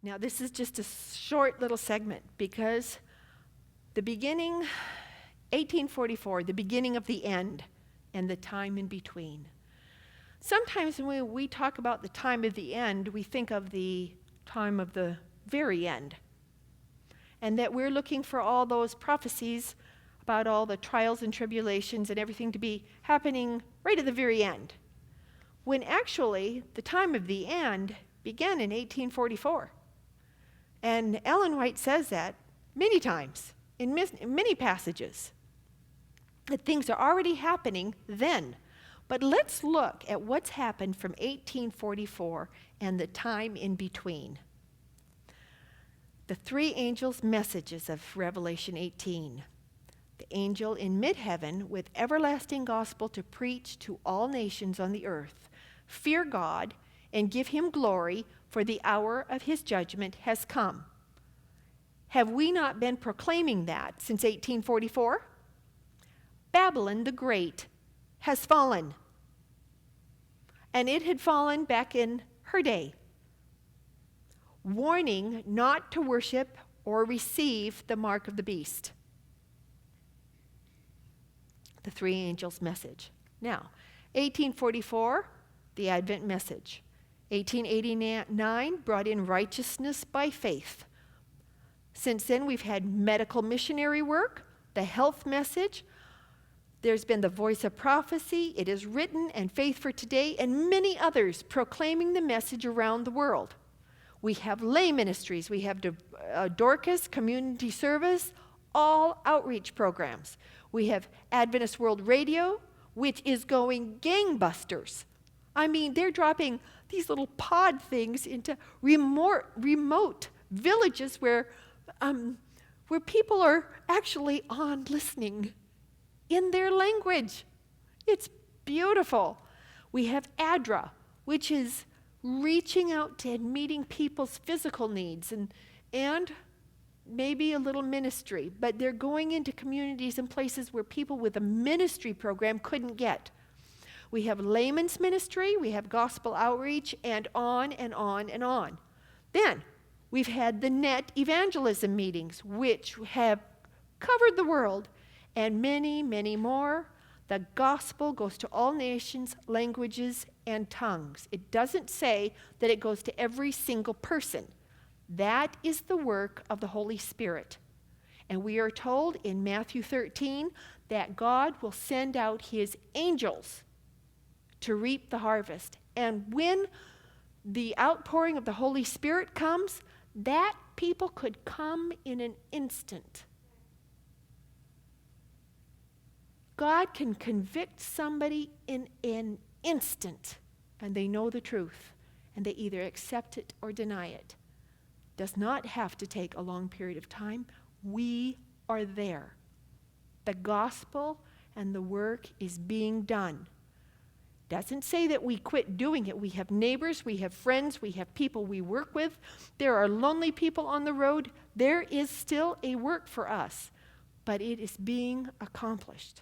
Now, this is just a short little segment because the beginning, 1844, the beginning of the end, and the time in between. Sometimes when we talk about the time of the end, we think of the time of the very end, and that we're looking for all those prophecies about all the trials and tribulations and everything to be happening right at the very end, when actually the time of the end began in 1844. And Ellen White says that many times, in many passages, that things are already happening then. But let's look at what's happened from 1844 and the time in between. The three angels' messages of Revelation 18. The angel in mid-heaven with everlasting gospel to preach to all nations on the earth. Fear God and give him glory, for the hour of his judgment has come. Have we not been proclaiming that since 1844? Babylon the Great has fallen. And it had fallen back in her day. Warning not to worship or receive the mark of the beast. The three angels' message. Now, 1844, the Advent message. 1889 brought in righteousness by faith. Since then, we've had medical missionary work, the health message. There's been the voice of prophecy, it is written, and faith for today, and many others proclaiming the message around the world. We have lay ministries. We have Dorcas, community service, all outreach programs. We have Adventist World Radio, which is going gangbusters. I mean, they're dropping these little pod things into remote villages where people are actually on listening in their language. It's beautiful. We have ADRA, which is reaching out to and meeting people's physical needs and maybe a little ministry, but they're going into communities and places where people with a ministry program couldn't get. We have layman's ministry, we have gospel outreach, and on and on and on. Then we've had the net evangelism meetings, which have covered the world, and many, many more. The gospel goes to all nations, languages, and tongues. It doesn't say that it goes to every single person. That is the work of the Holy Spirit. And we are told in Matthew 13 that God will send out his angels to reap the harvest. And when the outpouring of the Holy Spirit comes, that people could come in an instant. God can convict somebody in an instant, and they know the truth, and they either accept it or deny it. Does not have to take a long period of time. We are there. The gospel and the work is being done. Doesn't say that we quit doing it. We have neighbors, we have friends, we have people we work with. There are lonely people on the road. There is still a work for us, but it is being accomplished.